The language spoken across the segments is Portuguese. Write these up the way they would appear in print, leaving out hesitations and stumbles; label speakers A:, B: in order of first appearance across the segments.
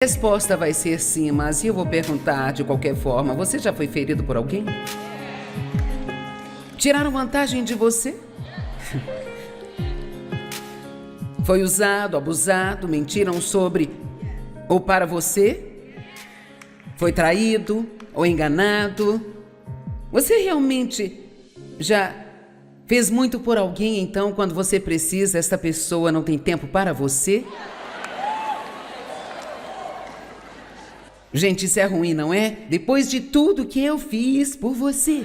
A: A resposta vai ser sim, mas eu vou perguntar de qualquer forma: você já foi ferido por alguém? Tiraram vantagem de você? Foi usado, abusado, mentiram sobre ou para você? Foi traído ou enganado? Você realmente já fez muito por alguém, então quando você precisa, esta pessoa não tem tempo para você? Gente, isso é ruim, não é? Depois de tudo que eu fiz por você.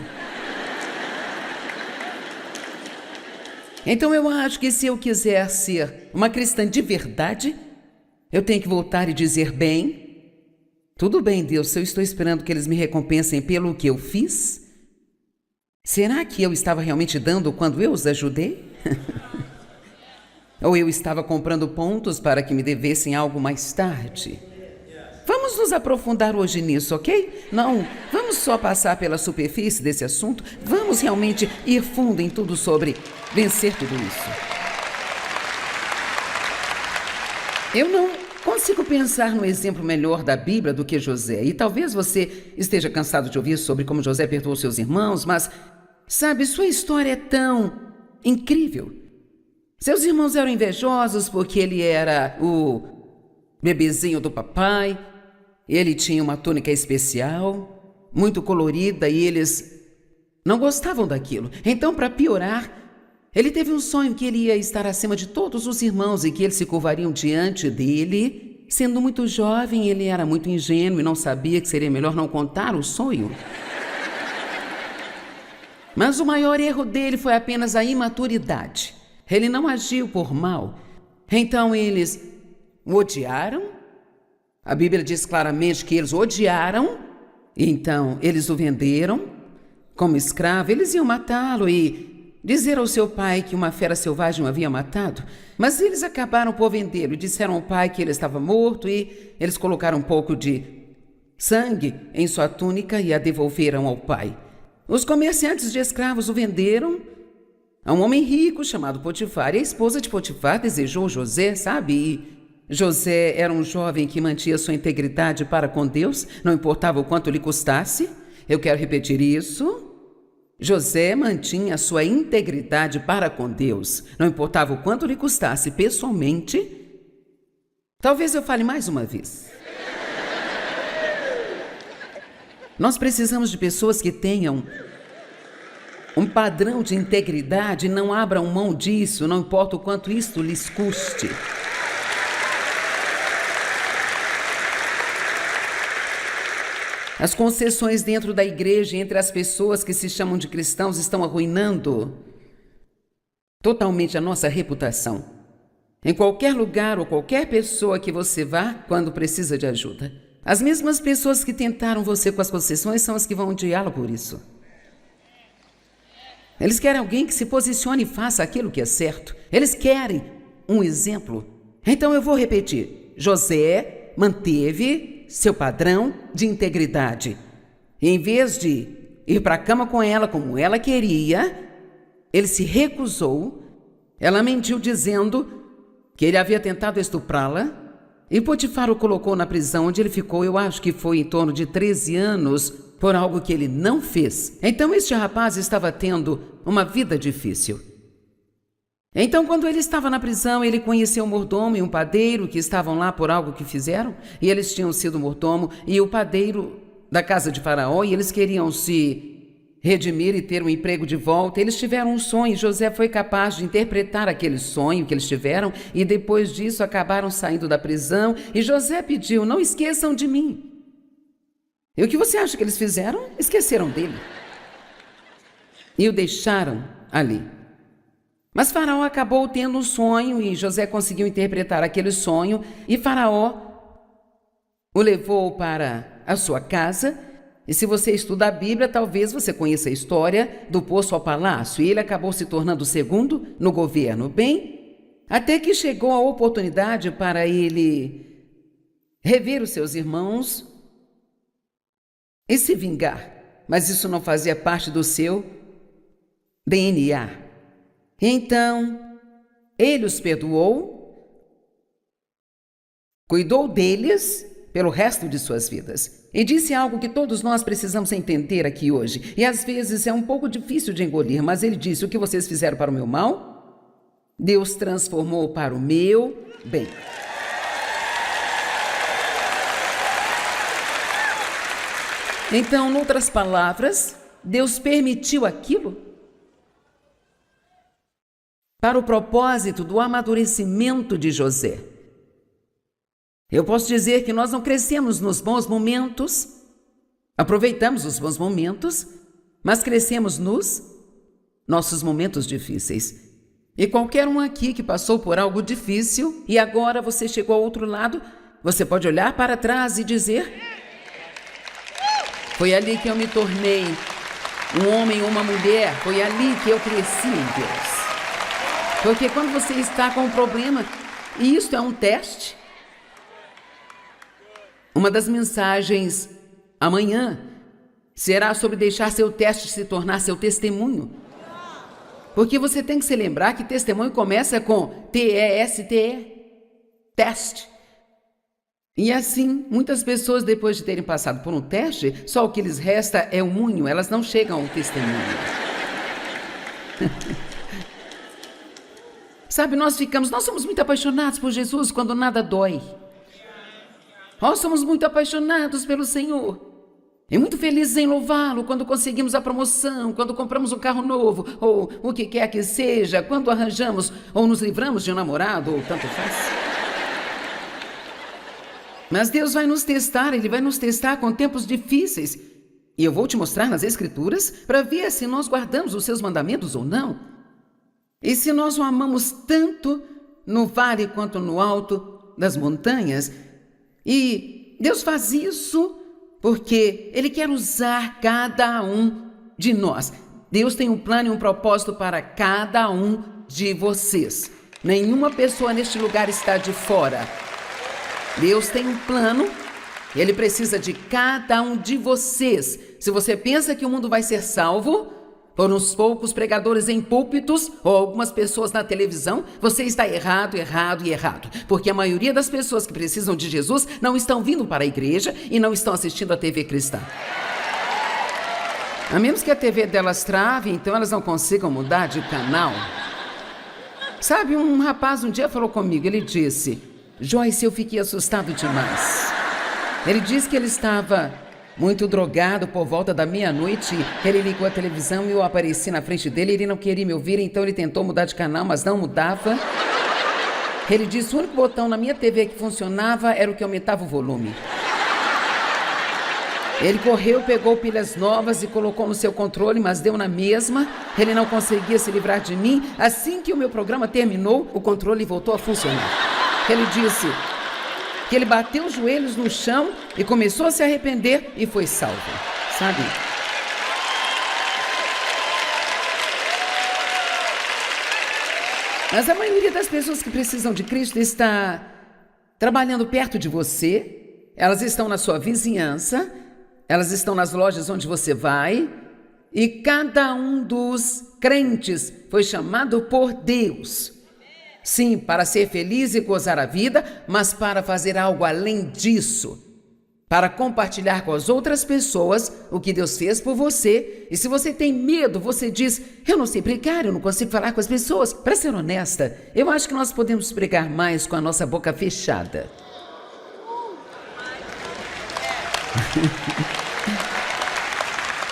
A: Então eu acho que se eu quiser ser uma cristã de verdade, eu tenho que voltar e dizer: bem, tudo bem, Deus, se eu estou esperando que eles me recompensem pelo que eu fiz, será que eu estava realmente dando quando eu os ajudei? Ou eu estava comprando pontos para que me devessem algo mais tarde? Vamos nos aprofundar hoje nisso, ok? Não, vamos só passar pela superfície desse assunto. Vamos realmente ir fundo em tudo sobre vencer tudo isso. Eu não consigo pensar no exemplo melhor da Bíblia do que José. E talvez você esteja cansado de ouvir sobre como José perdoou seus irmãos, mas, sabe, sua história é tão incrível. Seus irmãos eram invejosos porque ele era o bebezinho do papai. Ele tinha uma túnica especial, muito colorida, e eles não gostavam daquilo. Então, para piorar, ele teve um sonho que ele ia estar acima de todos os irmãos e que eles se curvariam diante dele. Sendo muito jovem, ele era muito ingênuo e não sabia que seria melhor não contar o sonho. Mas o maior erro dele foi apenas a imaturidade. Ele não agiu por mal. Então eles o odiaram. A Bíblia diz claramente que eles o odiaram. Então eles o venderam como escravo. Eles iam matá-lo e dizer ao seu pai que uma fera selvagem o havia matado. Mas eles acabaram por vendê-lo e disseram ao pai que ele estava morto, e eles colocaram um pouco de sangue em sua túnica e a devolveram ao pai. Os comerciantes de escravos o venderam a um homem rico chamado Potifar, e a esposa de Potifar desejou José, sabe? E José era um jovem que mantinha sua integridade para com Deus, não importava o quanto lhe custasse. Eu quero repetir isso. José mantinha sua integridade para com Deus, não importava o quanto lhe custasse pessoalmente. Talvez eu fale mais uma vez. Nós precisamos de pessoas que tenham um padrão de integridade e não abram mão disso, não importa o quanto isto lhes custe. As concessões dentro da igreja entre as pessoas que se chamam de cristãos estão arruinando totalmente a nossa reputação. Em qualquer lugar ou qualquer pessoa que você vá quando precisa de ajuda, as mesmas pessoas que tentaram você com as concessões são as que vão odiá-lo por isso. Eles querem alguém que se posicione e faça aquilo que é certo. Eles querem um exemplo. Então eu vou repetir. José manteve seu padrão de integridade. E em vez de ir para a cama com ela como ela queria, ele se recusou. Ela mentiu dizendo que ele havia tentado estuprá-la. E Potifar o colocou na prisão, onde ele ficou, eu acho que foi em torno de 13 anos, por algo que ele não fez. Então este rapaz estava tendo uma vida difícil. Então, quando ele estava na prisão, ele conheceu um mordomo e um padeiro que estavam lá por algo que fizeram, e eles tinham sido mordomo e o padeiro da casa de Faraó, e eles queriam se redimir e ter um emprego de volta. Eles tiveram um sonho, e José foi capaz de interpretar aquele sonho que eles tiveram, e depois disso acabaram saindo da prisão, e José pediu: não esqueçam de mim. E o que você acha que eles fizeram? Esqueceram dele. E o deixaram ali. Mas Faraó acabou tendo um sonho e José conseguiu interpretar aquele sonho, e Faraó o levou para a sua casa. E se você estuda a Bíblia, talvez você conheça a história do poço ao palácio, e ele acabou se tornando o segundo no governo. Bem, até que chegou a oportunidade para ele rever os seus irmãos e se vingar, mas isso não fazia parte do seu DNA. Então, ele os perdoou, cuidou deles, pelo resto de suas vidas. E disse algo que todos nós precisamos entender aqui hoje. E às vezes é um pouco difícil de engolir, mas ele disse: o que vocês fizeram para o meu mal, Deus transformou para o meu bem. Então, em outras palavras, Deus permitiu aquilo para o propósito do amadurecimento de José. Eu posso dizer que nós não crescemos nos bons momentos, aproveitamos os bons momentos, mas crescemos nos nossos momentos difíceis. E qualquer um aqui que passou por algo difícil e agora você chegou ao outro lado, você pode olhar para trás e dizer: foi ali que eu me tornei um homem ou uma mulher, foi ali que eu cresci em Deus. Porque quando você está com um problema, e isto é um teste, uma das mensagens amanhã será sobre deixar seu teste se tornar seu testemunho. Porque você tem que se lembrar que testemunho começa com T-E-S-T-E, teste. E assim, muitas pessoas, depois de terem passado por um teste, só o que lhes resta é o munho, elas não chegam ao testemunho. Sabe, nós somos muito apaixonados por Jesus quando nada dói. Nós somos muito apaixonados pelo Senhor. E muito felizes em louvá-lo quando conseguimos a promoção, quando compramos um carro novo, ou o que quer que seja, quando arranjamos ou nos livramos de um namorado, ou tanto faz. Mas Deus vai nos testar, Ele vai nos testar com tempos difíceis. E eu vou te mostrar nas Escrituras para ver se nós guardamos os seus mandamentos ou não. E se nós o amamos tanto no vale quanto no alto das montanhas. E Deus faz isso porque Ele quer usar cada um de nós. Deus tem um plano e um propósito para cada um de vocês. Nenhuma pessoa neste lugar está de fora. Deus tem um plano, Ele precisa de cada um de vocês. Se você pensa que o mundo vai ser salvo por uns poucos pregadores em púlpitos ou algumas pessoas na televisão, você está errado, errado e errado. Porque a maioria das pessoas que precisam de Jesus não estão vindo para a igreja e não estão assistindo a TV cristã. A menos que a TV delas trave, então elas não consigam mudar de canal. Sabe, um rapaz um dia falou comigo, ele disse: Joyce, eu fiquei assustado demais. Ele disse que ele estava muito drogado por volta da meia-noite. Ele ligou a televisão e eu apareci na frente dele. Ele não queria me ouvir, então ele tentou mudar de canal, mas não mudava. Ele disse: o único botão na minha TV que funcionava era o que aumentava o volume. Ele correu, pegou pilhas novas e colocou no seu controle, mas deu na mesma. Ele não conseguia se livrar de mim. Assim que o meu programa terminou, o controle voltou a funcionar. Ele disse que ele bateu os joelhos no chão e começou a se arrepender e foi salvo, sabe? Mas a maioria das pessoas que precisam de Cristo está trabalhando perto de você, elas estão na sua vizinhança, elas estão nas lojas onde você vai, e cada um dos crentes foi chamado por Deus. Sim, para ser feliz e gozar a vida, mas para fazer algo além disso. Para compartilhar com as outras pessoas o que Deus fez por você. E se você tem medo, você diz: eu não sei pregar, eu não consigo falar com as pessoas. Para ser honesta, eu acho que nós podemos pregar mais com a nossa boca fechada.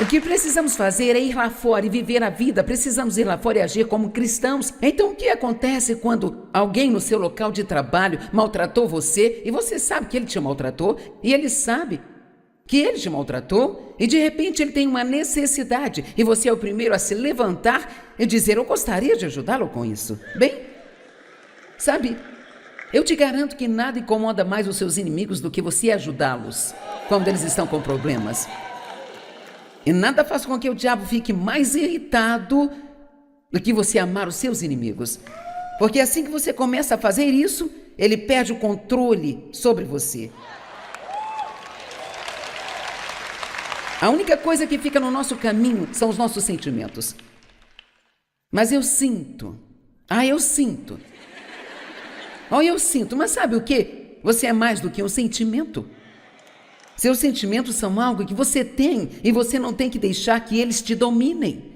A: O que precisamos fazer é ir lá fora e viver a vida. Precisamos ir lá fora e agir como cristãos. Então, o que acontece quando alguém no seu local de trabalho maltratou você e você sabe que ele te maltratou e ele sabe que ele te maltratou e de repente ele tem uma necessidade e você é o primeiro a se levantar e dizer: eu gostaria de ajudá-lo com isso. Bem, sabe, eu te garanto que nada incomoda mais os seus inimigos do que você ajudá-los quando eles estão com problemas. E nada faz com que o diabo fique mais irritado do que você amar os seus inimigos. Porque assim que você começa a fazer isso, ele perde o controle sobre você. A única coisa que fica no nosso caminho são os nossos sentimentos. Mas eu sinto. Eu sinto. Mas sabe o quê? Você é mais do que um sentimento. Seus sentimentos são algo que você tem e você não tem que deixar que eles te dominem.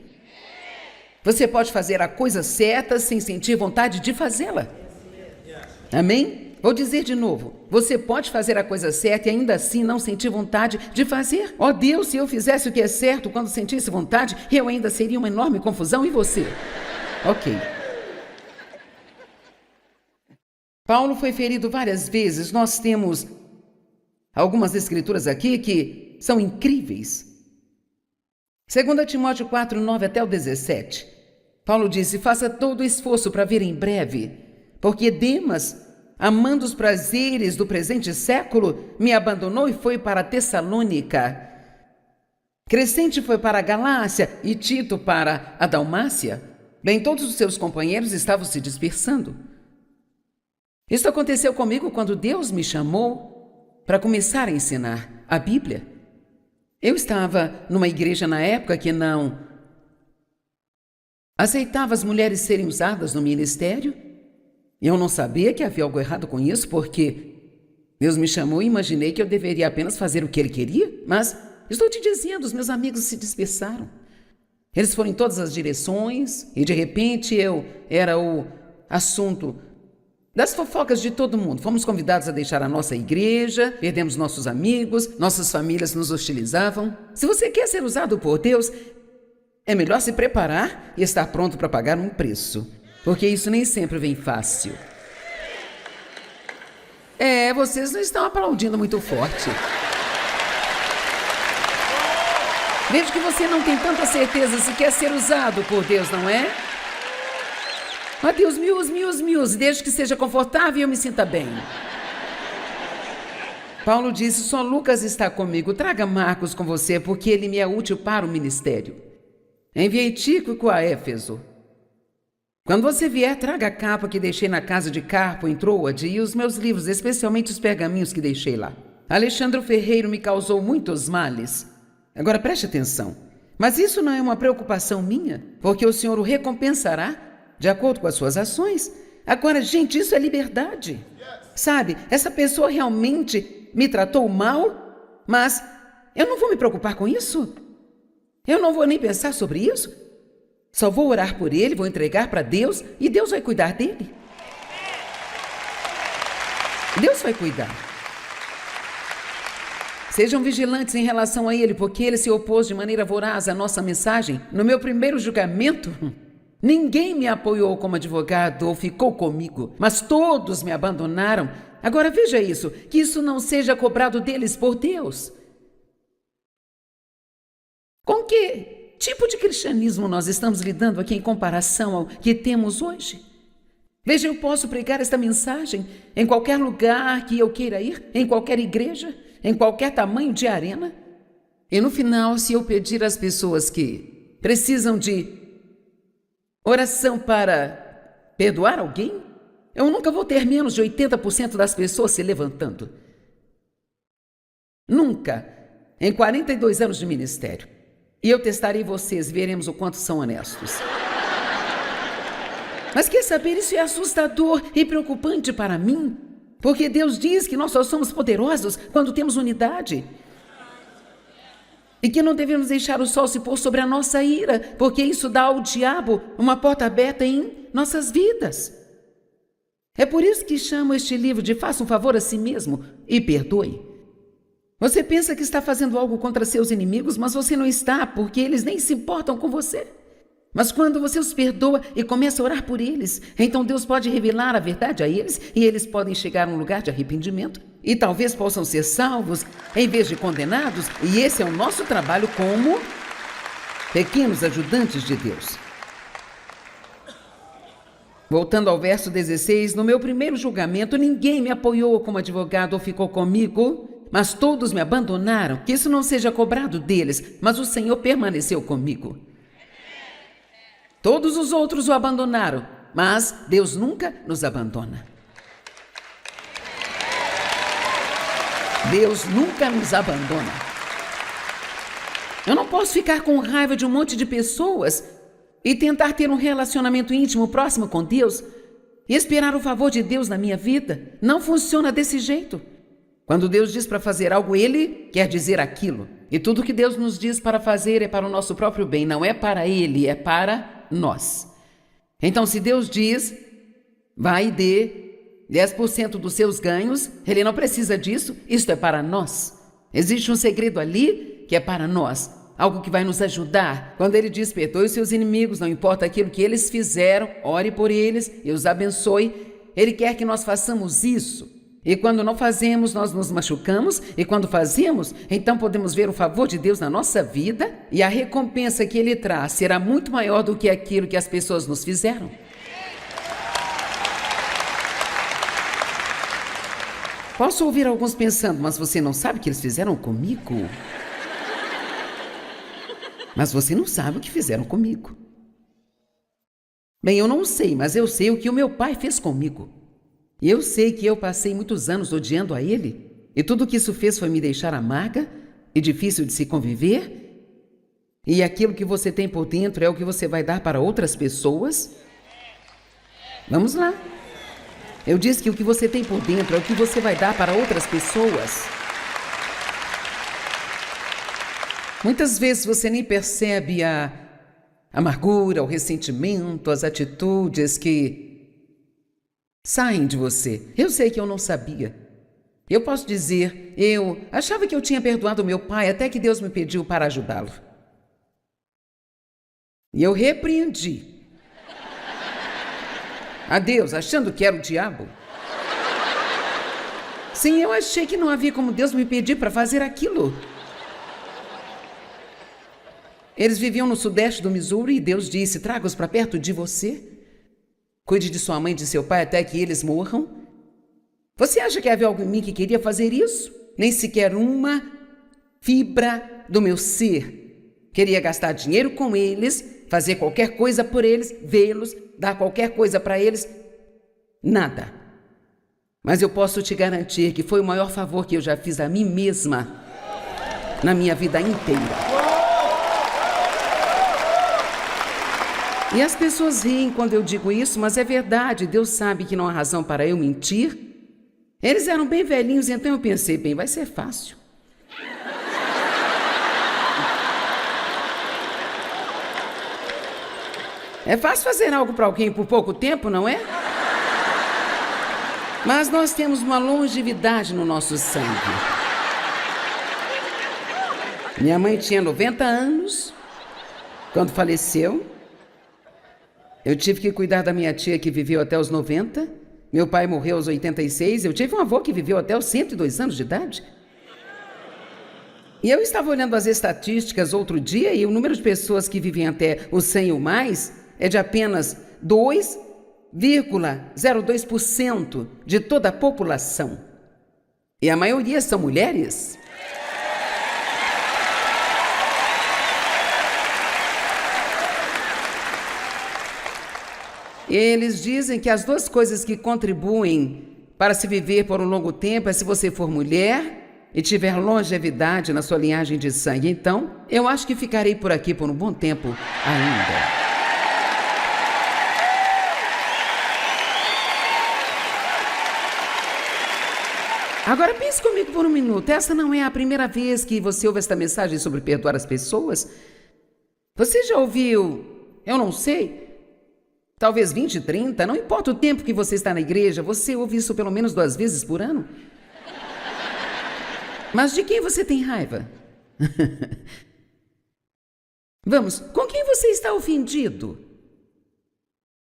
A: Você pode fazer a coisa certa sem sentir vontade de fazê-la. Amém? Vou dizer de novo. Você pode fazer a coisa certa e ainda assim não sentir vontade de fazer. Ó Deus, se eu fizesse o que é certo quando sentisse vontade, eu ainda seria uma enorme confusão. E você? Ok. Paulo foi ferido várias vezes. Nós temos algumas escrituras aqui que são incríveis. 2 Timóteo 4, 9 até o 17. Paulo disse: faça todo o esforço para vir em breve, porque Demas, amando os prazeres do presente século, me abandonou e foi para Tessalônica. Crescente foi para a Galácia e Tito para a Dalmácia. Bem, todos os seus companheiros estavam se dispersando. Isso aconteceu comigo quando Deus me chamou para começar a ensinar a Bíblia. Eu estava numa igreja na época que não aceitava as mulheres serem usadas no ministério. Eu não sabia que havia algo errado com isso, porque Deus me chamou e imaginei que eu deveria apenas fazer o que Ele queria. Mas estou te dizendo, os meus amigos se dispersaram. Eles foram em todas as direções e de repente eu era o assunto das fofocas de todo mundo. Fomos convidados a deixar a nossa igreja, perdemos nossos amigos, nossas famílias nos hostilizavam. Se você quer ser usado por Deus, é melhor se preparar e estar pronto para pagar um preço, porque isso nem sempre vem fácil. Vocês não estão aplaudindo muito forte. Vejo que você não tem tanta certeza se quer ser usado por Deus, não é? Ó Deus, me use, desde que seja confortável e eu me sinta bem. Paulo disse: só Lucas está comigo, traga Marcos com você, porque ele me é útil para o ministério. Enviei Tíquico a Éfeso. Quando você vier, traga a capa que deixei na casa de Carpo, em Troade, e os meus livros, especialmente os pergaminhos que deixei lá. Alexandre Ferreiro me causou muitos males. Agora preste atenção. Mas isso não é uma preocupação minha, porque o Senhor o recompensará de acordo com as suas ações. Agora, gente, isso é liberdade. Sabe, essa pessoa realmente me tratou mal, mas eu não vou me preocupar com isso. Eu não vou nem pensar sobre isso. Só vou orar por ele, vou entregar para Deus e Deus vai cuidar dele. Deus vai cuidar. Sejam vigilantes em relação a ele, porque ele se opôs de maneira voraz à nossa mensagem. No meu primeiro julgamento, ninguém me apoiou como advogado ou ficou comigo, mas todos me abandonaram. Agora veja isso, que isso não seja cobrado deles por Deus. Com que tipo de cristianismo nós estamos lidando aqui em comparação ao que temos hoje? Veja, eu posso pregar esta mensagem em qualquer lugar que eu queira ir, em qualquer igreja, em qualquer tamanho de arena. E no final, se eu pedir às pessoas que precisam de oração para perdoar alguém, eu nunca vou ter menos de 80% das pessoas se levantando. Nunca, em 42 anos de ministério. E eu testarei vocês, veremos o quanto são honestos. Mas quer saber, isso é assustador e preocupante para mim, porque Deus diz que nós só somos poderosos quando temos unidade. E que não devemos deixar o sol se pôr sobre a nossa ira, porque isso dá ao diabo uma porta aberta em nossas vidas. É por isso que chamo este livro de Faça um Favor a Si Mesmo e Perdoe. Você pensa que está fazendo algo contra seus inimigos, mas você não está, porque eles nem se importam com você. Mas quando você os perdoa e começa a orar por eles, então Deus pode revelar a verdade a eles e eles podem chegar a um lugar de arrependimento e talvez possam ser salvos em vez de condenados. E esse é o nosso trabalho como pequenos ajudantes de Deus. Voltando ao verso 16, no meu primeiro julgamento, ninguém me apoiou como advogado ou ficou comigo, mas todos me abandonaram. Que isso não seja cobrado deles, mas o Senhor permaneceu comigo. Todos os outros o abandonaram, mas Deus nunca nos abandona. Deus nunca nos abandona. Eu não posso ficar com raiva de um monte de pessoas e tentar ter um relacionamento íntimo próximo com Deus e esperar o favor de Deus na minha vida. Não funciona desse jeito. Quando Deus diz para fazer algo, Ele quer dizer aquilo. E tudo que Deus nos diz para fazer é para o nosso próprio bem, não é para Ele, é para nós. Então, se Deus diz, vai e dê 10% dos seus ganhos, Ele não precisa disso, isso é para nós. Existe um segredo ali que é para nós, algo que vai nos ajudar. Quando Ele diz, perdoe os seus inimigos, não importa aquilo que eles fizeram, ore por eles e os abençoe. Ele quer que nós façamos isso. E quando não fazemos, nós nos machucamos. E quando fazemos, então podemos ver o favor de Deus na nossa vida. E a recompensa que Ele traz será muito maior do que aquilo que as pessoas nos fizeram. Posso ouvir alguns pensando, mas você não sabe o que eles fizeram comigo? Mas você não sabe o que fizeram comigo. Bem, eu não sei, mas eu sei o que o meu pai fez comigo. E eu sei que eu passei muitos anos odiando a ele, e tudo o que isso fez foi me deixar amarga e difícil de se conviver. E aquilo que você tem por dentro é o que você vai dar para outras pessoas? Vamos lá. Eu disse que o que você tem por dentro é o que você vai dar para outras pessoas. Muitas vezes você nem percebe a amargura, o ressentimento, as atitudes que saem de você. Eu sei que eu não sabia. Eu posso dizer, eu achava que eu tinha perdoado meu pai até que Deus me pediu para ajudá-lo. E eu repreendi a Deus, achando que era o diabo. Sim, eu achei que não havia como Deus me pedir para fazer aquilo. Eles viviam no sudeste do Missouri e Deus disse, traga-os para perto de você. Cuide de sua mãe e de seu pai até que eles morram. Você acha que havia algo em mim que queria fazer isso? Nem sequer uma fibra do meu ser. Queria gastar dinheiro com eles, fazer qualquer coisa por eles, vê-los, dar qualquer coisa para eles. Nada. Mas eu posso te garantir que foi o maior favor que eu já fiz a mim mesma na minha vida inteira. E as pessoas riem quando eu digo isso, mas é verdade. Deus sabe que não há razão para eu mentir. Eles eram bem velhinhos, então eu pensei, bem, vai ser fácil. É fácil fazer algo para alguém por pouco tempo, não é? Mas nós temos uma longevidade no nosso sangue. Minha mãe tinha 90 anos quando faleceu. Eu tive que cuidar da minha tia que viveu até os 90. Meu pai morreu aos 86. Eu tive um avô que viveu até os 102 anos de idade. E eu estava olhando as estatísticas outro dia e o número de pessoas que vivem até os 100 ou mais é de apenas 2,02% de toda a população. E a maioria são mulheres. Eles dizem que as duas coisas que contribuem para se viver por um longo tempo é se você for mulher e tiver longevidade na sua linhagem de sangue. Então, eu acho que ficarei por aqui por um bom tempo ainda. Agora pense comigo por um minuto. Essa não é a primeira vez que você ouve esta mensagem sobre perdoar as pessoas? Você já ouviu, eu não sei, talvez 20, 30, não importa o tempo que você está na igreja, você ouve isso pelo menos 2 vezes por ano? Mas de quem você tem raiva? Vamos, com quem você está ofendido?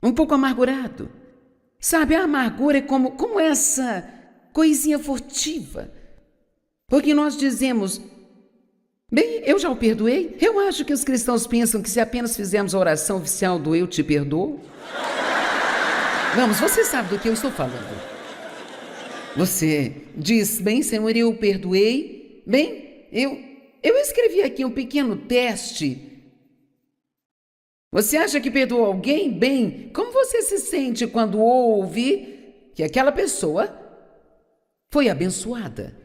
A: Um pouco amargurado? Sabe, a amargura é como essa coisinha furtiva. Porque nós dizemos, bem, eu já o perdoei. Eu acho que os cristãos pensam que se apenas fizermos a oração oficial do eu te perdoo. Vamos, você sabe do que eu estou falando. Você diz, bem, Senhor, eu o perdoei. Bem, eu escrevi aqui um pequeno teste. Você acha que perdoou alguém? Bem, como você se sente quando ouve que aquela pessoa foi abençoada?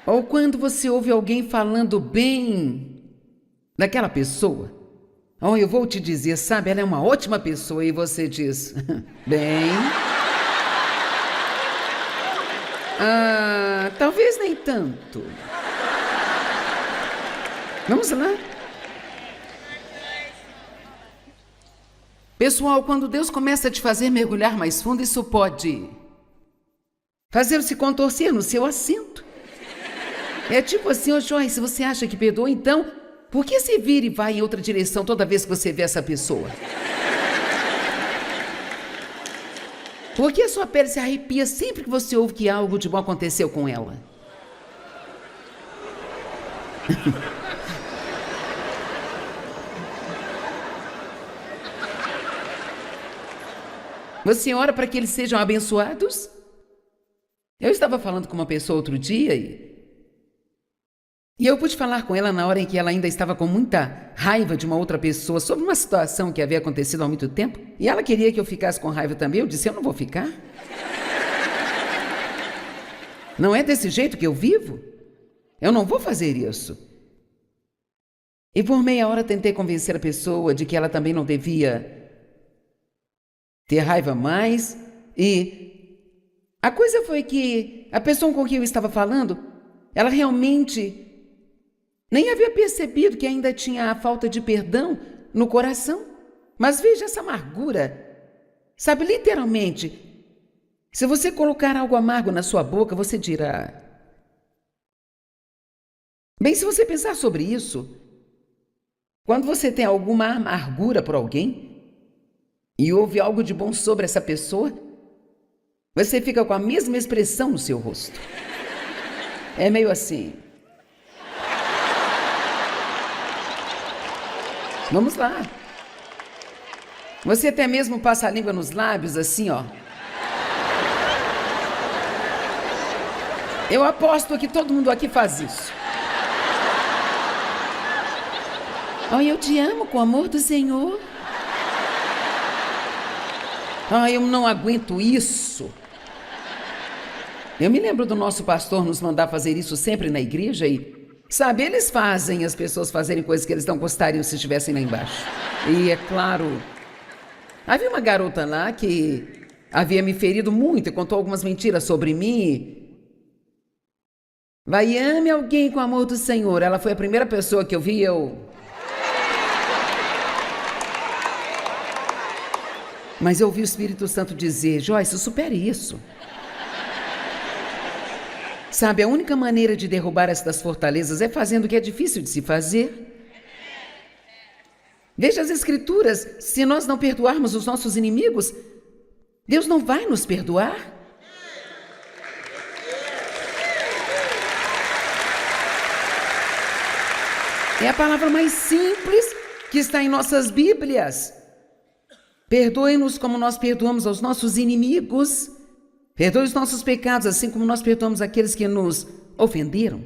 A: Ou quando você ouve alguém falando bem daquela pessoa? Oh, eu vou te dizer, sabe, ela é uma ótima pessoa. E você diz, bem... Talvez nem tanto. Vamos lá. Pessoal, quando Deus começa a te fazer mergulhar mais fundo, isso pode fazer se contorcer no seu assento. É tipo assim, ô Joyce, se você acha que perdoa, então, por que você vira e vai em outra direção toda vez que você vê essa pessoa? Por que a sua pele se arrepia sempre que você ouve que algo de bom aconteceu com ela? Você ora para que eles sejam abençoados? Eu estava falando com uma pessoa outro dia e eu pude falar com ela na hora em que ela ainda estava com muita raiva de uma outra pessoa sobre uma situação que havia acontecido há muito tempo. E ela queria que eu ficasse com raiva também. Eu disse, eu não vou ficar. Não é desse jeito que eu vivo? Eu não vou fazer isso. E por meia hora tentei convencer a pessoa de que ela também não devia ter raiva mais. E a coisa foi que a pessoa com quem eu estava falando, ela realmente nem havia percebido que ainda tinha a falta de perdão no coração. Mas veja essa amargura. Sabe, literalmente, se você colocar algo amargo na sua boca, você dirá... Bem, se você pensar sobre isso, quando você tem alguma amargura por alguém e ouve algo de bom sobre essa pessoa, você fica com a mesma expressão no seu rosto. É meio assim... Vamos lá. Você até mesmo passa a língua nos lábios assim, ó. Eu aposto que todo mundo aqui faz isso. Eu te amo com o amor do Senhor. Eu não aguento isso. Eu me lembro do nosso pastor nos mandar fazer isso sempre na igreja e... Sabe, eles fazem as pessoas fazerem coisas que eles não gostariam se estivessem lá embaixo. E é claro, havia uma garota lá que havia me ferido muito e contou algumas mentiras sobre mim. Vai, ame alguém com o amor do Senhor. Ela foi a primeira pessoa que eu vi, Mas eu ouvi o Espírito Santo dizer, Joyce, supere isso. Sabe, a única maneira de derrubar estas fortalezas é fazendo o que é difícil de se fazer. Veja as Escrituras, se nós não perdoarmos os nossos inimigos, Deus não vai nos perdoar. É a palavra mais simples que está em nossas Bíblias. Perdoe-nos como nós perdoamos aos nossos inimigos. Perdoe os nossos pecados, assim como nós perdoamos aqueles que nos ofenderam.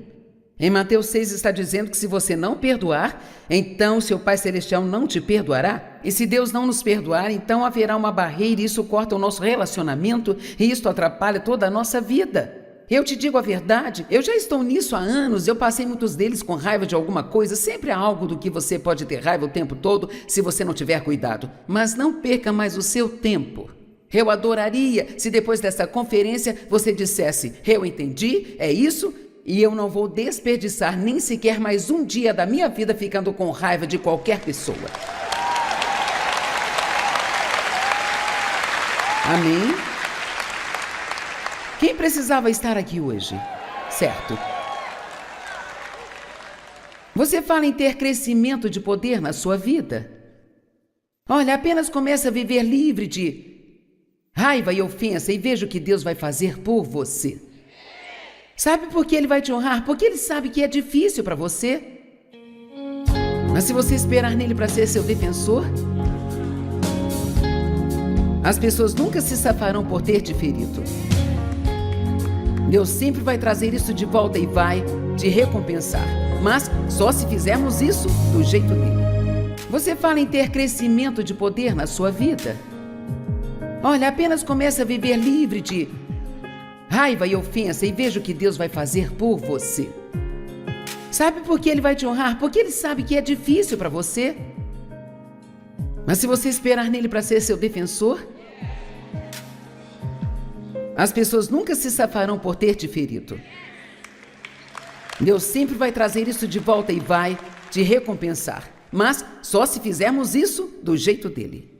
A: Em Mateus 6 está dizendo que se você não perdoar, então seu Pai Celestial não te perdoará. E se Deus não nos perdoar, então haverá uma barreira e isso corta o nosso relacionamento e isso atrapalha toda a nossa vida. Eu te digo a verdade, eu já estou nisso há anos, eu passei muitos deles com raiva de alguma coisa, sempre há algo do que você pode ter raiva o tempo todo se você não tiver cuidado. Mas não perca mais o seu tempo. Eu adoraria se depois dessa conferência você dissesse, eu entendi, é isso, e eu não vou desperdiçar nem sequer mais um dia da minha vida ficando com raiva de qualquer pessoa. Amém? Quem precisava estar aqui hoje? Certo. Você fala em ter crescimento de poder na sua vida. Olha, apenas comece a viver livre de raiva e ofensa e veja o que Deus vai fazer por você. Sabe por que Ele vai te honrar? Porque Ele sabe que é difícil para você. Mas se você esperar nele para ser seu defensor, as pessoas nunca se safarão por ter te ferido. Deus sempre vai trazer isso de volta e vai te recompensar. Mas só se fizermos isso do jeito dele. Você fala em ter crescimento de poder na sua vida. Olha, apenas comece a viver livre de raiva e ofensa e veja o que Deus vai fazer por você. Sabe por que Ele vai te honrar? Porque Ele sabe que é difícil para você. Mas se você esperar nele para ser seu defensor, As pessoas nunca se safarão por ter te ferido. Deus sempre vai trazer isso de volta e vai te recompensar. Mas só se fizermos isso do jeito dele.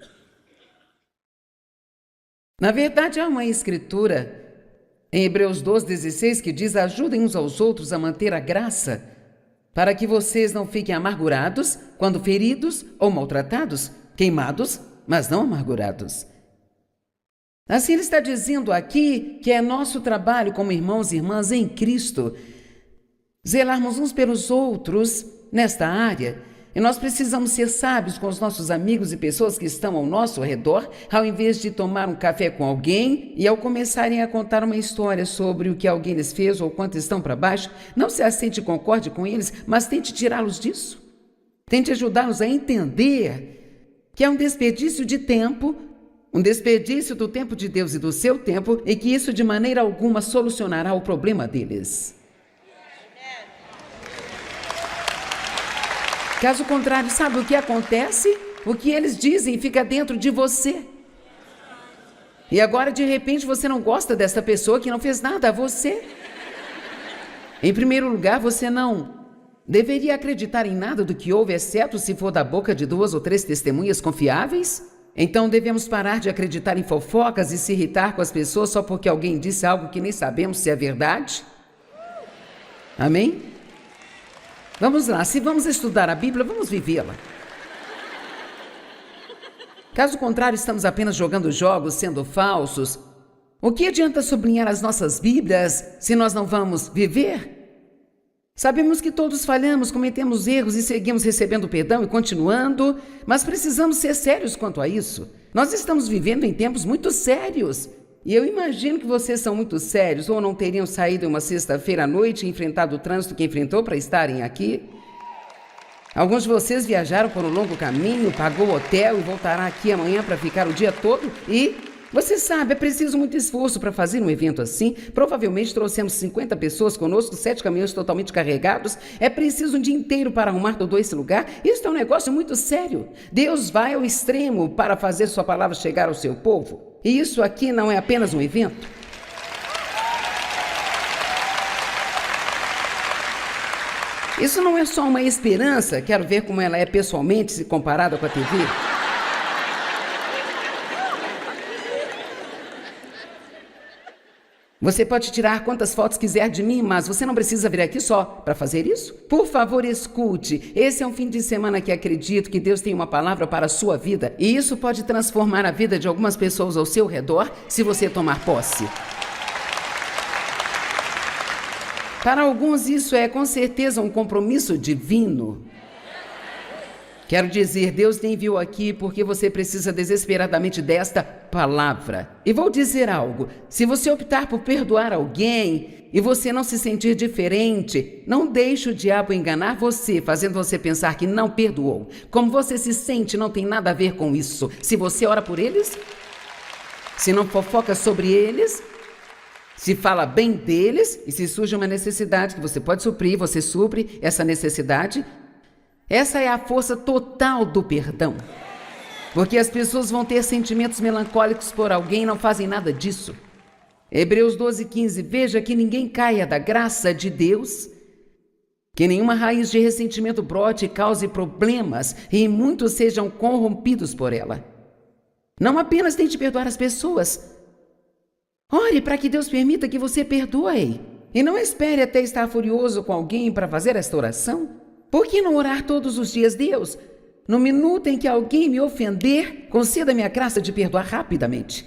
A: Na verdade, há uma escritura em Hebreus 12:16 que diz: ajudem uns aos outros a manter a graça, para que vocês não fiquem amargurados quando feridos ou maltratados, queimados, mas não amargurados. Assim ele está dizendo aqui que é nosso trabalho como irmãos e irmãs em Cristo zelarmos uns pelos outros nesta área. E nós precisamos ser sábios com os nossos amigos e pessoas que estão ao nosso redor, ao invés de tomar um café com alguém e ao começarem a contar uma história sobre o que alguém lhes fez ou quanto estão para baixo, não se assente e concorde com eles, mas tente tirá-los disso. Tente ajudá-los a entender que é um desperdício de tempo, um desperdício do tempo de Deus e do seu tempo, e que isso de maneira alguma solucionará o problema deles. Caso contrário, sabe o que acontece? O que eles dizem fica dentro de você. E agora, de repente, você não gosta dessa pessoa que não fez nada a você. Em primeiro lugar, você não deveria acreditar em nada do que houve, exceto se for da boca de 2 ou 3 testemunhas confiáveis. Então devemos parar de acreditar em fofocas e se irritar com as pessoas só porque alguém disse algo que nem sabemos se é verdade. Amém? Vamos lá, se vamos estudar a Bíblia, vamos vivê-la. Caso contrário, estamos apenas jogando jogos, sendo falsos. O que adianta sublinhar as nossas Bíblias se nós não vamos viver? Sabemos que todos falhamos, cometemos erros e seguimos recebendo perdão e continuando, mas precisamos ser sérios quanto a isso. Nós estamos vivendo em tempos muito sérios. E eu imagino que vocês são muito sérios, ou não teriam saído uma sexta-feira à noite e enfrentado o trânsito que enfrentou para estarem aqui. Alguns de vocês viajaram por um longo caminho, pagou o hotel e voltará aqui amanhã para ficar o dia todo. E, você sabe, é preciso muito esforço para fazer um evento assim. Provavelmente trouxemos 50 pessoas conosco, 7 caminhões totalmente carregados. É preciso um dia inteiro para arrumar todo esse lugar. Isso é um negócio muito sério. Deus vai ao extremo para fazer sua palavra chegar ao seu povo. E isso aqui não é apenas um evento. Isso não é só uma esperança. Quero ver como ela é pessoalmente se comparada com a TV. Você pode tirar quantas fotos quiser de mim, mas você não precisa vir aqui só para fazer isso. Por favor, escute. Esse é um fim de semana que acredito que Deus tem uma palavra para a sua vida. E isso pode transformar a vida de algumas pessoas ao seu redor, se você tomar posse. Para alguns, isso é com certeza um compromisso divino. Quero dizer, Deus te enviou aqui porque você precisa desesperadamente desta palavra. E vou dizer algo, se você optar por perdoar alguém e você não se sentir diferente, não deixe o diabo enganar você, fazendo você pensar que não perdoou. Como você se sente não tem nada a ver com isso. Se você ora por eles, se não fofoca sobre eles, se fala bem deles e se surge uma necessidade que você pode suprir, você supre essa necessidade. Essa é a força total do perdão. Porque as pessoas vão ter sentimentos melancólicos por alguém e não fazem nada disso. Hebreus 12:15, veja que ninguém caia da graça de Deus, que nenhuma raiz de ressentimento brote e cause problemas e muitos sejam corrompidos por ela. Não apenas tente perdoar as pessoas. Ore para que Deus permita que você perdoe. E não espere até estar furioso com alguém para fazer esta oração. Por que não orar todos os dias? Deus, no minuto em que alguém me ofender, conceda-me a graça de perdoar rapidamente.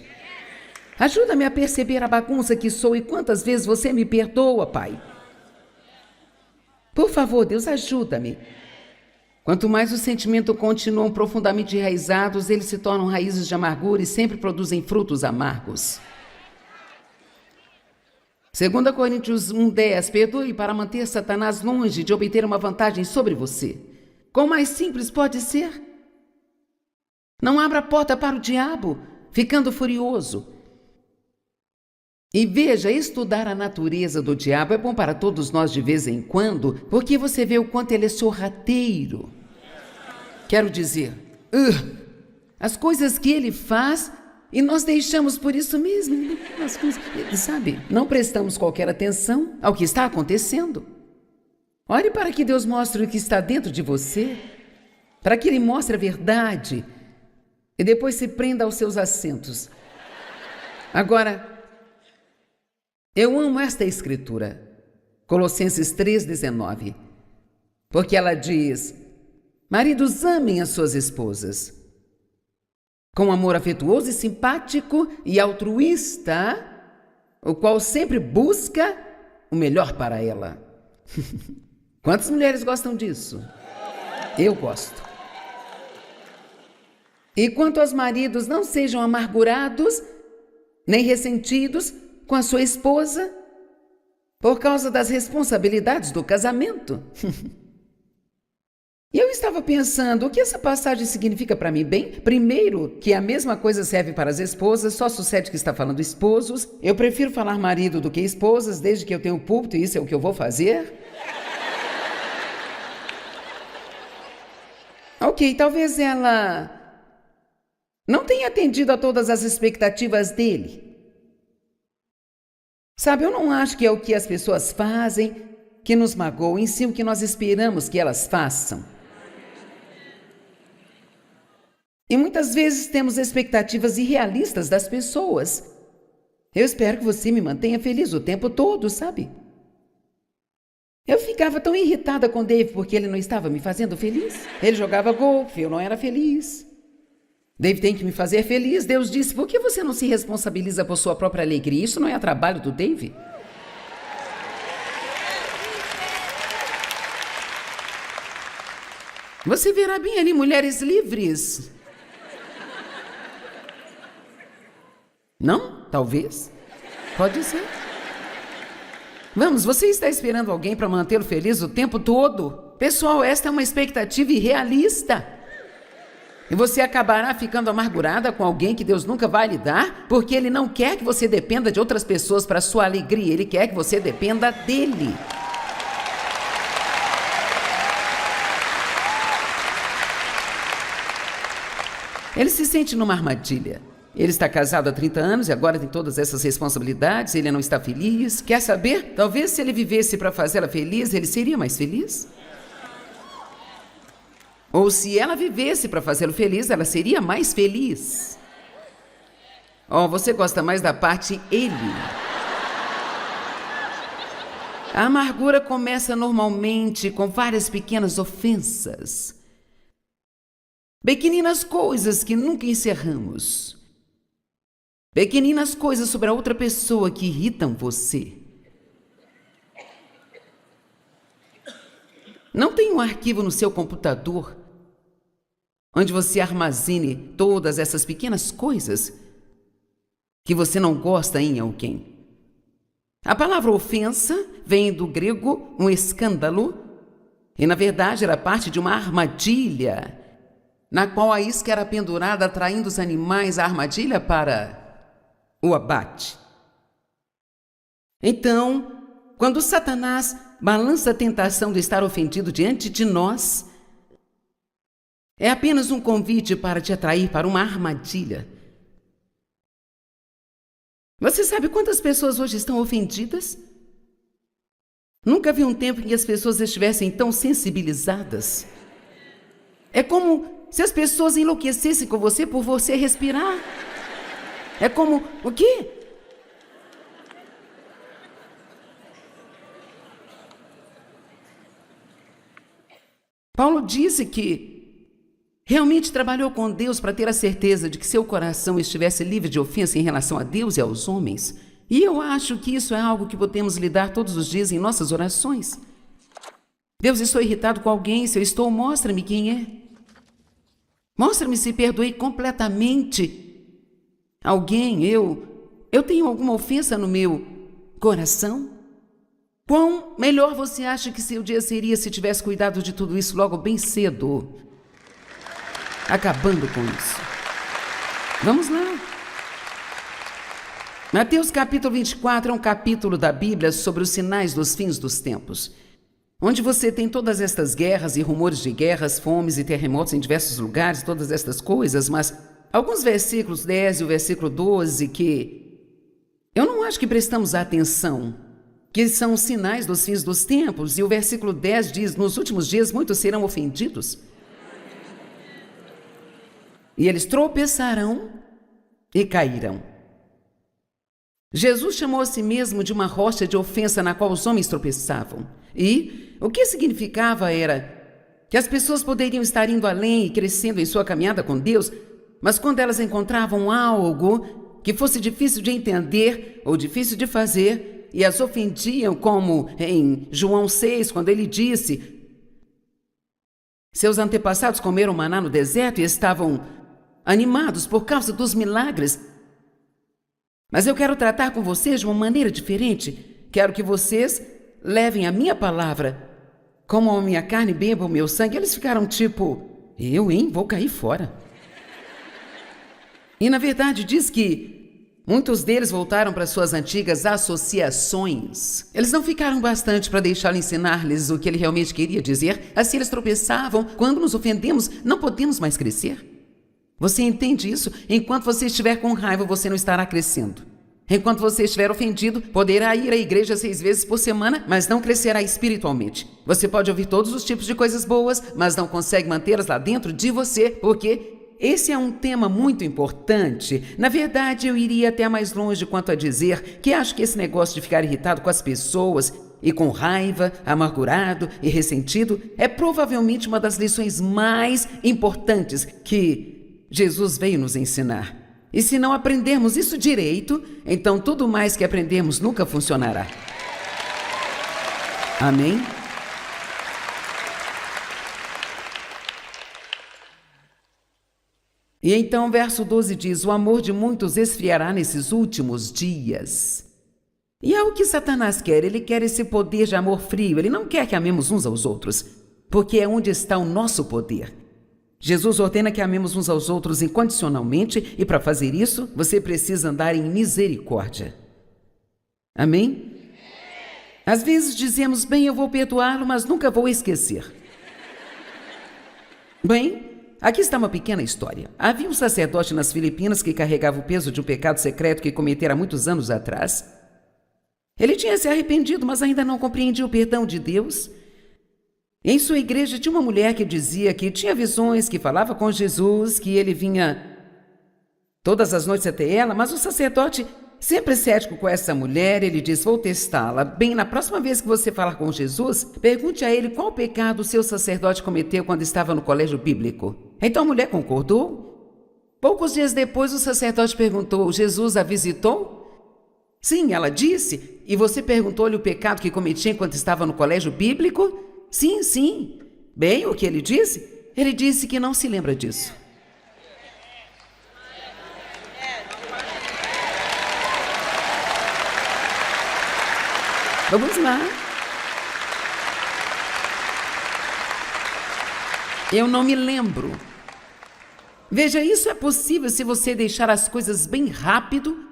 A: Ajuda-me a perceber a bagunça que sou e quantas vezes você me perdoa, Pai. Por favor, Deus, ajuda-me. Quanto mais os sentimentos continuam profundamente enraizados, eles se tornam raízes de amargura e sempre produzem frutos amargos. 2 Coríntios 1:10, perdoe para manter Satanás longe de obter uma vantagem sobre você. Quão mais simples pode ser? Não abra a porta para o diabo, ficando furioso. E veja, estudar a natureza do diabo é bom para todos nós de vez em quando, porque você vê o quanto ele é sorrateiro. Quero dizer, as coisas que ele faz E nós deixamos por isso mesmo, as coisas, sabe? Não prestamos qualquer atenção ao que está acontecendo. Ore para que Deus mostre o que está dentro de você, para que Ele mostre a verdade e depois se prenda aos seus assentos. Agora, eu amo esta escritura, Colossenses 3,19, porque ela diz: maridos, amem as suas esposas, com amor afetuoso e simpático e altruísta, o qual sempre busca o melhor para ela. Quantas mulheres gostam disso? Eu gosto. E quanto aos maridos, não sejam amargurados, nem ressentidos com a sua esposa, por causa das responsabilidades do casamento. E eu estava pensando, o que essa passagem significa para mim? Bem, primeiro, que a mesma coisa serve para as esposas, só sucede que está falando esposos. Eu prefiro falar marido do que esposas, desde que eu tenho púlpito, e isso é o que eu vou fazer. Ok, talvez ela não tenha atendido a todas as expectativas dele. Sabe, eu não acho que é o que as pessoas fazem que nos magoa, em si o que nós esperamos que elas façam. E muitas vezes temos expectativas irrealistas das pessoas. Eu espero que você me mantenha feliz o tempo todo, sabe? Eu ficava tão irritada com Dave porque ele não estava me fazendo feliz. Ele jogava golfe, eu não era feliz. Dave tem que me fazer feliz. Deus disse: por que você não se responsabiliza por sua própria alegria? Isso não é trabalho do Dave? Você verá bem ali mulheres livres. Não? Talvez. Pode ser. Vamos, você está esperando alguém para mantê-lo feliz o tempo todo? Pessoal, esta é uma expectativa irrealista. E você acabará ficando amargurada com alguém que Deus nunca vai lhe dar, porque Ele não quer que você dependa de outras pessoas para sua alegria. Ele quer que você dependa dEle. Ele se sente numa armadilha. Ele está casado há 30 anos e agora tem todas essas responsabilidades, ele não está feliz. Quer saber? Talvez se ele vivesse para fazê-la feliz, ele seria mais feliz. Ou se ela vivesse para fazê-lo feliz, ela seria mais feliz. Oh, você gosta mais da parte ele. A amargura começa normalmente com várias pequenas ofensas. Pequeninas coisas que nunca encerramos. Pequeninas coisas sobre a outra pessoa que irritam você. Não tem um arquivo no seu computador onde você armazene todas essas pequenas coisas que você não gosta em alguém. A palavra ofensa vem do grego um escândalo e, na verdade, era parte de uma armadilha na qual a isca era pendurada, atraindo os animais à armadilha para o abate. Então, quando Satanás balança a tentação de estar ofendido diante de nós, é apenas um convite para te atrair para uma armadilha. Você sabe quantas pessoas hoje estão ofendidas? Nunca vi um tempo em que as pessoas estivessem tão sensibilizadas. É como se as pessoas enlouquecessem com você por você respirar. É como, o quê? Paulo disse que realmente trabalhou com Deus para ter a certeza de que seu coração estivesse livre de ofensa em relação a Deus e aos homens. E eu acho que isso é algo que podemos lidar todos os dias em nossas orações. Deus, estou irritado com alguém, se eu estou, mostra-me quem é. Mostra-me se perdoei completamente alguém, eu tenho alguma ofensa no meu coração? Quão melhor você acha que seu dia seria se tivesse cuidado de tudo isso logo bem cedo? Acabando com isso. Vamos lá. Mateus capítulo 24 é um capítulo da Bíblia sobre os sinais dos fins dos tempos, onde você tem todas estas guerras e rumores de guerras, fomes e terremotos em diversos lugares, todas estas coisas, mas alguns versículos 10 e o versículo 12 que eu não acho que prestamos atenção, que são sinais dos fins dos tempos. E o versículo 10 diz: nos últimos dias muitos serão ofendidos. E eles tropeçarão e cairão. Jesus chamou a si mesmo de uma rocha de ofensa na qual os homens tropeçavam. E o que significava era que as pessoas poderiam estar indo além e crescendo em sua caminhada com Deus, mas quando elas encontravam algo que fosse difícil de entender ou difícil de fazer, e as ofendiam, como em João 6, quando ele disse: seus antepassados comeram maná no deserto e estavam animados por causa dos milagres. Mas eu quero tratar com vocês de uma maneira diferente. Quero que vocês levem a minha palavra, comam a minha carne e bebam o meu sangue. Eles ficaram tipo: eu, hein? Vou cair fora. E na verdade diz que muitos deles voltaram para suas antigas associações. Eles não ficaram bastante para deixá-lo ensinar-lhes o que ele realmente queria dizer. Assim eles tropeçavam. Quando nos ofendemos, não podemos mais crescer. Você entende isso? Enquanto você estiver com raiva, você não estará crescendo. Enquanto você estiver ofendido, poderá ir à igreja 6 vezes por semana, mas não crescerá espiritualmente. Você pode ouvir todos os tipos de coisas boas, mas não consegue mantê-las lá dentro de você, porque esse é um tema muito importante. Na verdade, eu iria até mais longe quanto a dizer que acho que esse negócio de ficar irritado com as pessoas e com raiva, amargurado e ressentido é provavelmente uma das lições mais importantes que Jesus veio nos ensinar. E se não aprendermos isso direito, então tudo mais que aprendermos nunca funcionará. Amém? E então o verso 12 diz: o amor de muitos esfriará nesses últimos dias. E é o que Satanás quer. Ele quer esse poder de amor frio. Ele não quer que amemos uns aos outros, porque é onde está o nosso poder. Jesus ordena que amemos uns aos outros incondicionalmente, e para fazer isso, você precisa andar em misericórdia. Amém? Às vezes dizemos: bem, eu vou perdoá-lo, mas nunca vou esquecer. Bem, aqui está uma pequena história. Havia um sacerdote nas Filipinas que carregava o peso de um pecado secreto que cometera muitos anos atrás. Ele tinha se arrependido, mas ainda não compreendia o perdão de Deus. Em sua igreja tinha uma mulher que dizia que tinha visões, que falava com Jesus, que ele vinha todas as noites até ela, mas o sacerdote, sempre cético com essa mulher, ele diz: vou testá-la. Bem, na próxima vez que você falar com Jesus, pergunte a ele qual pecado o seu sacerdote cometeu quando estava no colégio bíblico. Então a mulher concordou. Poucos dias depois o sacerdote perguntou: Jesus a visitou? Sim, ela disse. E você perguntou-lhe o pecado que cometia enquanto estava no colégio bíblico? Sim, sim. Bem, o que ele disse? Ele disse que não se lembra disso. Vamos lá. Eu não me lembro. Veja, isso é possível se você deixar as coisas bem rápido.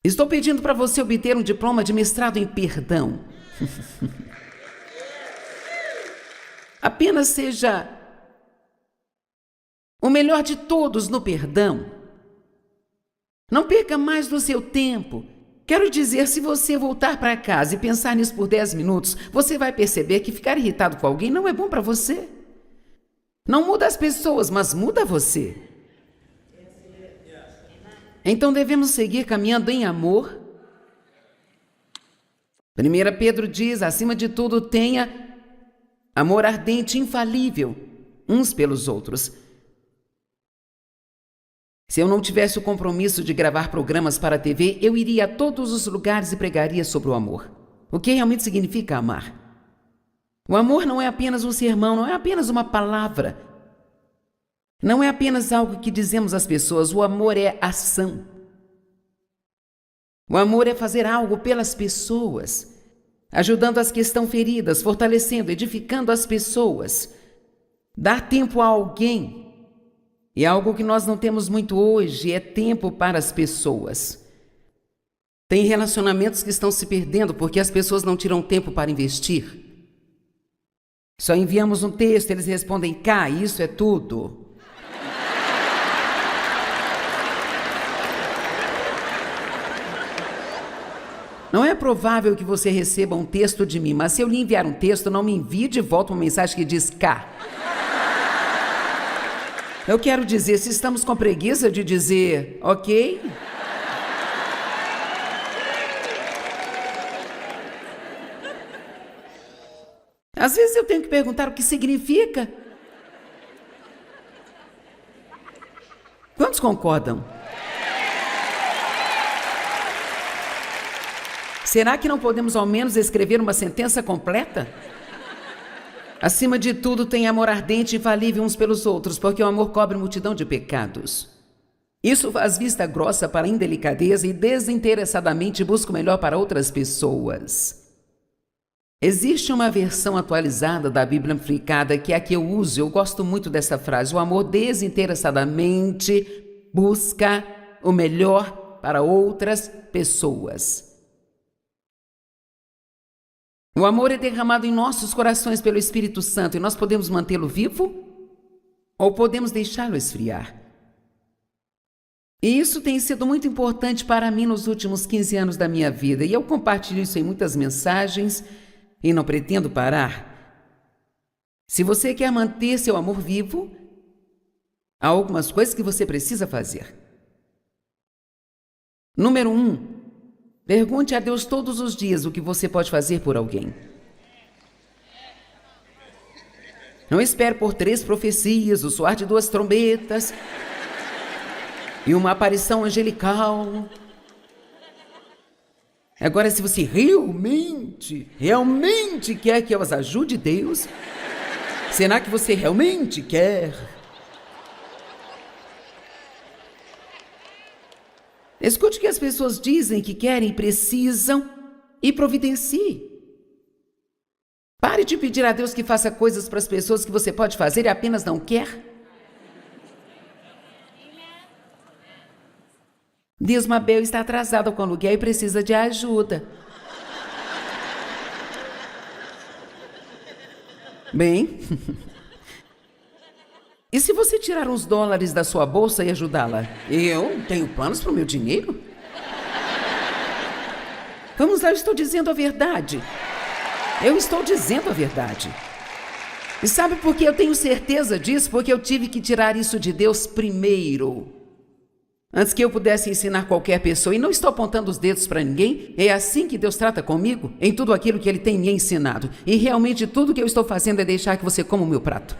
A: Estou pedindo para você obter um diploma de mestrado em perdão. Apenas seja o melhor de todos no perdão. Não perca mais do seu tempo. Quero dizer, se você voltar para casa e pensar nisso por 10 minutos, você vai perceber que ficar irritado com alguém não é bom para você. Não muda as pessoas, mas muda você. Então devemos seguir caminhando em amor. 1 Pedro diz: acima de tudo, tenha amor ardente, infalível, uns pelos outros. Se eu não tivesse o compromisso de gravar programas para a TV, eu iria a todos os lugares e pregaria sobre o amor. O que realmente significa amar? O amor não é apenas um sermão, não é apenas uma palavra. Não é apenas algo que dizemos às pessoas. O amor é ação. O amor é fazer algo pelas pessoas, ajudando as que estão feridas, fortalecendo, edificando as pessoas. Dar tempo a alguém. E algo que nós não temos muito hoje é tempo para as pessoas. Tem relacionamentos que estão se perdendo porque as pessoas não tiram tempo para investir. Só enviamos um texto, eles respondem cá, isso é tudo. Não é provável que você receba um texto de mim, mas se eu lhe enviar um texto, não me envie de volta uma mensagem que diz cá. Eu quero dizer, se estamos com preguiça de dizer ok, às vezes eu tenho que perguntar o que significa. Quantos concordam? Será que não podemos ao menos escrever uma sentença completa? Acima de tudo, tenha amor ardente e infalível uns pelos outros, porque o amor cobre multidão de pecados. Isso faz vista grossa para a indelicadeza e desinteressadamente busca o melhor para outras pessoas. Existe uma versão atualizada da Bíblia Amplificada que é a que eu uso. Eu gosto muito dessa frase. O amor desinteressadamente busca o melhor para outras pessoas. O amor é derramado em nossos corações pelo Espírito Santo e nós podemos mantê-lo vivo ou podemos deixá-lo esfriar. E isso tem sido muito importante para mim nos últimos 15 anos da minha vida e eu compartilho isso em muitas mensagens e não pretendo parar. Se você quer manter seu amor vivo, há algumas coisas que você precisa fazer. Número 1. Pergunte a Deus todos os dias o que você pode fazer por alguém. Não espere por 3 profecias, o soar de 2 trombetas e uma aparição angelical. Agora, se você realmente quer que eu as ajude, Deus, será que você realmente quer? Escute o que as pessoas dizem que querem e precisam e providencie. Pare de pedir a Deus que faça coisas para as pessoas que você pode fazer e apenas não quer. Diz Mabel está atrasada com o aluguel e precisa de ajuda. Bem, e se você tirar uns dólares da sua bolsa e ajudá-la? Eu tenho planos para o meu dinheiro? Vamos lá, eu estou dizendo a verdade. Eu estou dizendo a verdade. E sabe por que eu tenho certeza disso? Porque eu tive que tirar isso de Deus primeiro. Antes que eu pudesse ensinar qualquer pessoa, e não estou apontando os dedos para ninguém, é assim que Deus trata comigo, em tudo aquilo que Ele tem me ensinado. E realmente tudo que eu estou fazendo é deixar que você coma o meu prato.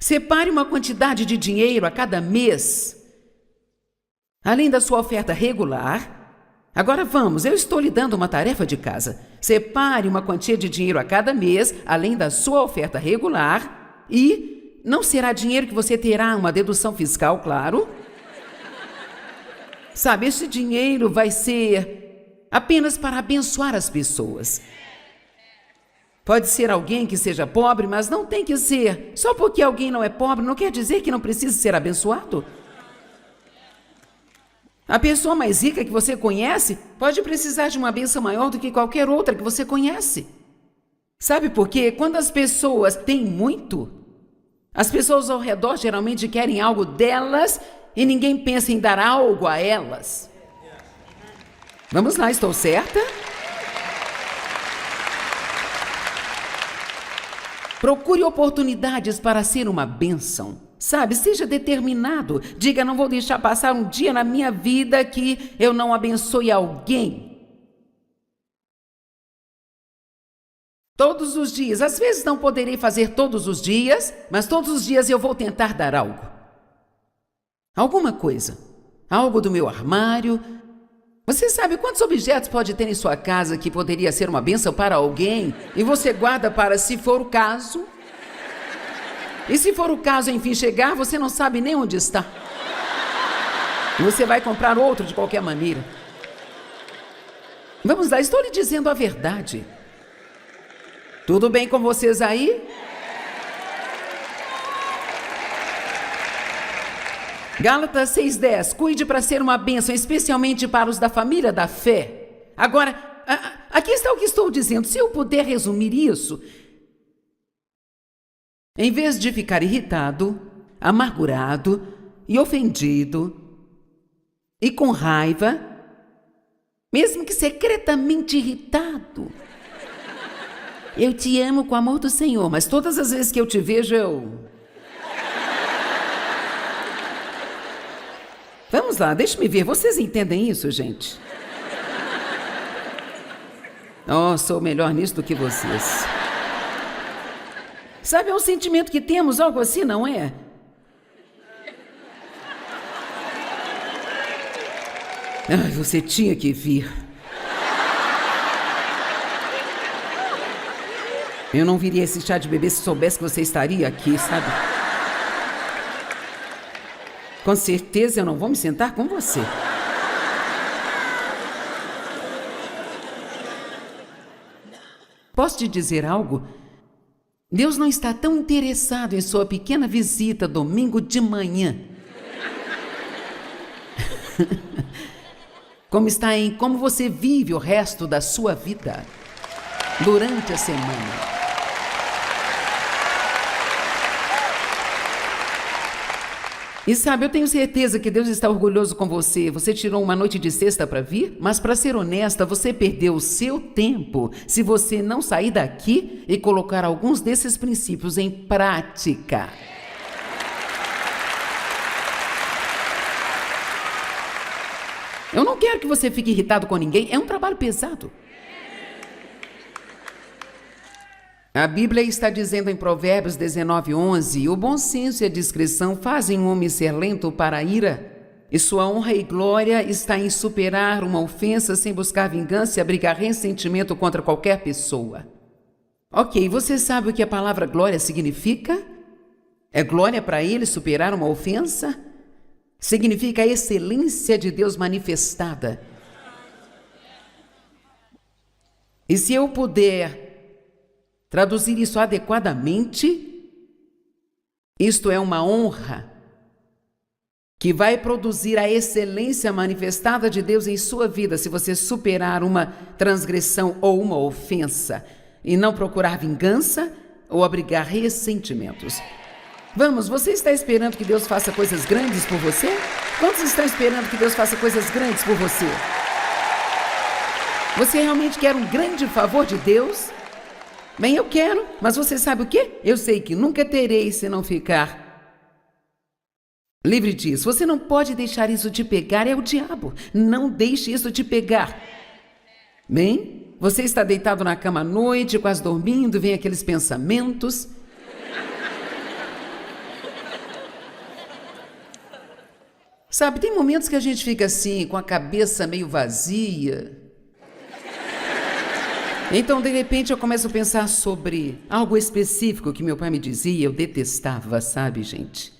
A: Separe uma quantidade de dinheiro a cada mês, além da sua oferta regular. Agora vamos, eu estou lhe dando uma tarefa de casa. Separe uma quantia de dinheiro a cada mês, além da sua oferta regular, e não será dinheiro que você terá uma dedução fiscal, claro. Sabe, esse dinheiro vai ser apenas para abençoar as pessoas. Pode ser alguém que seja pobre, mas não tem que ser. Só porque alguém não é pobre, não quer dizer que não precisa ser abençoado. A pessoa mais rica que você conhece pode precisar de uma bênção maior do que qualquer outra que você conhece. Sabe por quê? Quando as pessoas têm muito, as pessoas ao redor geralmente querem algo delas e ninguém pensa em dar algo a elas. Vamos lá, estou certa? Procure oportunidades para ser uma bênção. Sabe, seja determinado. Diga, não vou deixar passar um dia na minha vida que eu não abençoe alguém. Todos os dias. Às vezes não poderei fazer todos os dias, mas todos os dias eu vou tentar dar algo. Alguma coisa. Algo do meu armário. Você sabe quantos objetos pode ter em sua casa que poderia ser uma bênção para alguém e você guarda para se for o caso? E se for o caso, enfim, chegar, você não sabe nem onde está. E você vai comprar outro de qualquer maneira. Vamos lá, estou lhe dizendo a verdade. Tudo bem com vocês aí? Gálatas 6:10, cuide para ser uma bênção, especialmente para os da família da fé. Agora, aqui está o que estou dizendo. Se eu puder resumir isso, em vez de ficar irritado, amargurado e ofendido, e com raiva, mesmo que secretamente irritado. Eu te amo com o amor do Senhor, mas todas as vezes que eu te vejo, Vamos lá, deixa-me ver. Vocês entendem isso, gente? Oh, sou melhor nisso do que vocês. Sabe, é um sentimento que temos, algo assim, não é? Ai, você tinha que vir. Eu não viria esse chá de bebê se soubesse que você estaria aqui, sabe? Com certeza eu não vou me sentar com você. Posso te dizer algo? Deus não está tão interessado em sua pequena visita domingo de manhã como está em como você vive o resto da sua vida durante a semana. E sabe, eu tenho certeza que Deus está orgulhoso com você. Você tirou uma noite de sexta para vir, mas para ser honesta, você perdeu o seu tempo se você não sair daqui e colocar alguns desses princípios em prática. Eu não quero que você fique irritado com ninguém, é um trabalho pesado. A Bíblia está dizendo em Provérbios 19:11, o bom senso e a discrição fazem um homem ser lento para a ira, e sua honra e glória está em superar uma ofensa sem buscar vingança e abrigar ressentimento contra qualquer pessoa. Ok, você sabe o que a palavra glória significa? É glória para ele superar uma ofensa? Significa a excelência de Deus manifestada. E se eu puder traduzir isso adequadamente, isto é uma honra que vai produzir a excelência manifestada de Deus em sua vida se você superar uma transgressão ou uma ofensa e não procurar vingança ou abrigar ressentimentos. Vamos, você está esperando que Deus faça coisas grandes por você? Quantos estão esperando que Deus faça coisas grandes por você? Você realmente quer um grande favor de Deus? Bem, eu quero, mas você sabe o quê? Eu sei que nunca terei se não ficar livre disso. Você não pode deixar isso te pegar, é o diabo. Não deixe isso te pegar. Bem, você está deitado na cama à noite, quase dormindo, vem aqueles pensamentos. Sabe, tem momentos que a gente fica assim, com a cabeça meio vazia. Então, de repente, eu começo a pensar sobre algo específico que meu pai me dizia, eu detestava, sabe, gente?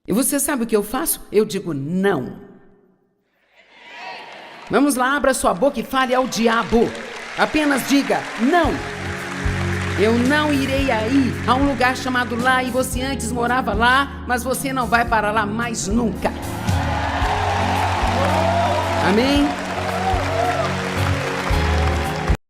A: E você sabe o que eu faço? Eu digo não. Vamos lá, abra sua boca e fale ao diabo. Apenas diga não. Eu não irei aí a um lugar chamado lá e você antes morava lá, mas você não vai para lá mais nunca. Amém?